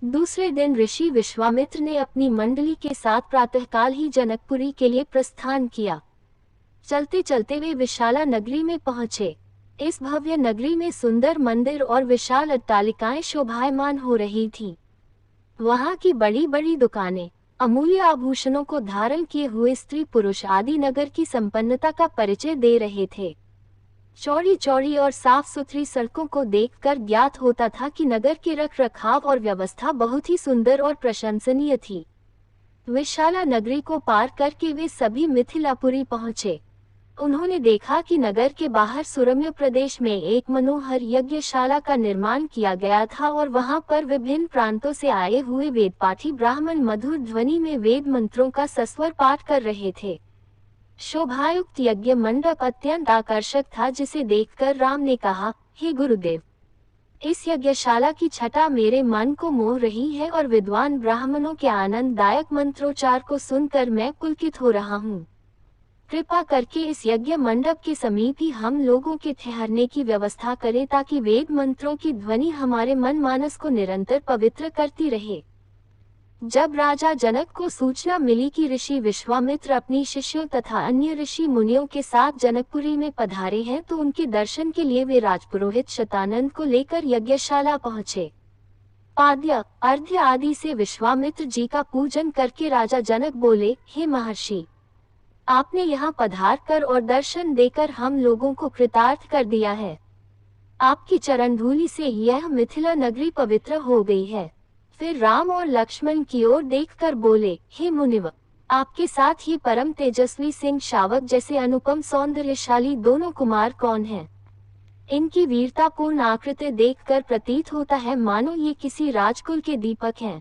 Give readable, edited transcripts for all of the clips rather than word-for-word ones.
दूसरे दिन ऋषि विश्वामित्र ने अपनी मंडली के साथ प्रातःकाल ही जनकपुरी के लिए प्रस्थान किया। चलते चलते वे विशाला नगरी में पहुंचे। इस भव्य नगरी में सुंदर मंदिर और विशाल अट्टालिकाएं शोभायमान हो रही थीं। वहां की बड़ी बड़ी दुकानें अमूल्य आभूषणों को धारण किए हुए स्त्री पुरुष आदि नगर की संपन्नता का परिचय दे रहे थे। चौड़ी चौड़ी और साफ सुथरी सड़कों को देखकर ज्ञात होता था कि नगर के रख रखाव और व्यवस्था बहुत ही सुंदर और प्रशंसनीय थी। विशाला नगरी को पार करके वे सभी मिथिलापुरी पहुंचे। उन्होंने देखा कि नगर के बाहर सुरम्य प्रदेश में एक मनोहर यज्ञशाला का निर्माण किया गया था और वहां पर विभिन्न प्रांतों से आए हुए वेदपाठी ब्राह्मण मधुर ध्वनि में वेद मंत्रों का सस्वर पाठ कर रहे थे। शोभायुक्त यज्ञ मंडप अत्यंत आकर्षक था, जिसे देखकर राम ने कहा, हे गुरुदेव, इस यज्ञशाला की छटा मेरे मन को मोह रही है और विद्वान ब्राह्मणों के आनंददायक मंत्रोच्चार को सुनकर मैं पुलकित हो रहा हूँ। कृपा करके इस यज्ञ मंडप के समीप ही हम लोगों के ठहरने की व्यवस्था करें, ताकि वेद मंत्रों की ध्वनि हमारे मन मानस को निरंतर पवित्र करती रहे। जब राजा जनक को सूचना मिली कि ऋषि विश्वामित्र अपनी शिष्यों तथा अन्य ऋषि मुनियों के साथ जनकपुरी में पधारे हैं, तो उनके दर्शन के लिए वे राजपुरोहित शतानंद को लेकर यज्ञशाला पहुंचे। पाद्य अर्घ्य आदि से विश्वामित्र जी का पूजन करके राजा जनक बोले, हे महर्षि, आपने यहाँ पधार कर और दर्शन देकर हम लोगों को कृतार्थ कर दिया है। आपकी चरण धूलि से यह मिथिला नगरी पवित्र हो गई है। फिर राम और लक्ष्मण की ओर देखकर बोले, हे मुनिव, आपके साथ ये परम तेजस्वी सिंह शावक जैसे अनुपम सौंदर्यशाली दोनों कुमार कौन हैं? इनकी वीरतापूर्ण आकृति देखकर प्रतीत होता है मानो ये किसी राजकुल के दीपक हैं।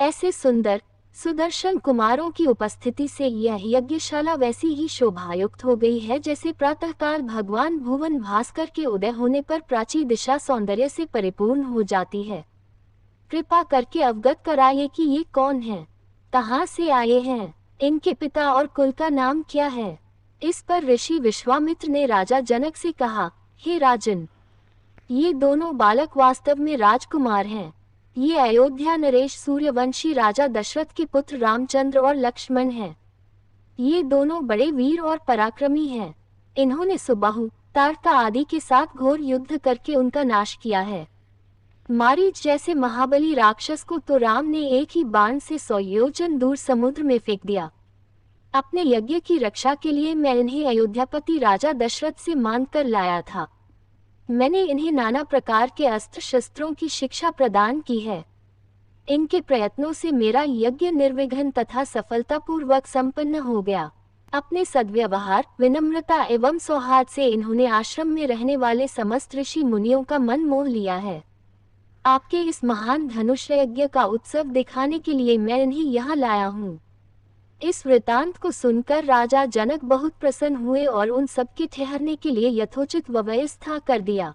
ऐसे सुंदर सुदर्शन कुमारों की उपस्थिति से यह यज्ञशाला वैसी ही शोभायुक्त हो गई है जैसे प्रातःकाल भगवान भुवन भास्कर के उदय होने पर प्राची दिशा सौंदर्य से परिपूर्ण हो जाती है। कृपा करके अवगत कराइए कि ये कौन हैं, कहाँ से आए हैं, इनके पिता और कुल का नाम क्या है। इस पर ऋषि विश्वामित्र ने राजा जनक से कहा, हे राजन, ये दोनों बालक वास्तव में राजकुमार हैं। ये अयोध्या नरेश सूर्यवंशी राजा दशरथ के पुत्र रामचंद्र और लक्ष्मण हैं। ये दोनों बड़े वीर और पराक्रमी हैं। इन्होंने सुबाहु, ताड़का आदि के साथ घोर युद्ध करके उनका नाश किया है। मारीच जैसे महाबली राक्षस को तो राम ने एक ही बाण से 100 योजन दूर समुद्र में फेंक दिया। अपने यज्ञ की रक्षा के लिए मैं इन्हें अयोध्यापति राजा दशरथ से मांग कर लाया था। मैंने इन्हें नाना प्रकार के अस्त्र शस्त्रों की शिक्षा प्रदान की है। इनके प्रयत्नों से मेरा यज्ञ निर्विघ्न तथा सफलतापूर्वक संपन्न हो गया। अपने सद्व्यवहार, विनम्रता एवं सौहार्द से इन्होंने आश्रम में रहने वाले समस्त ऋषि मुनियों का मन मोह लिया है। आपके इस महान धनुष यज्ञ का उत्सव दिखाने के लिए मैं इन्हें यहाँ लाया हूँ। इस वृतांत को सुनकर राजा जनक बहुत प्रसन्न हुए और उन सबके ठहरने के लिए यथोचित व्यवस्था कर दिया।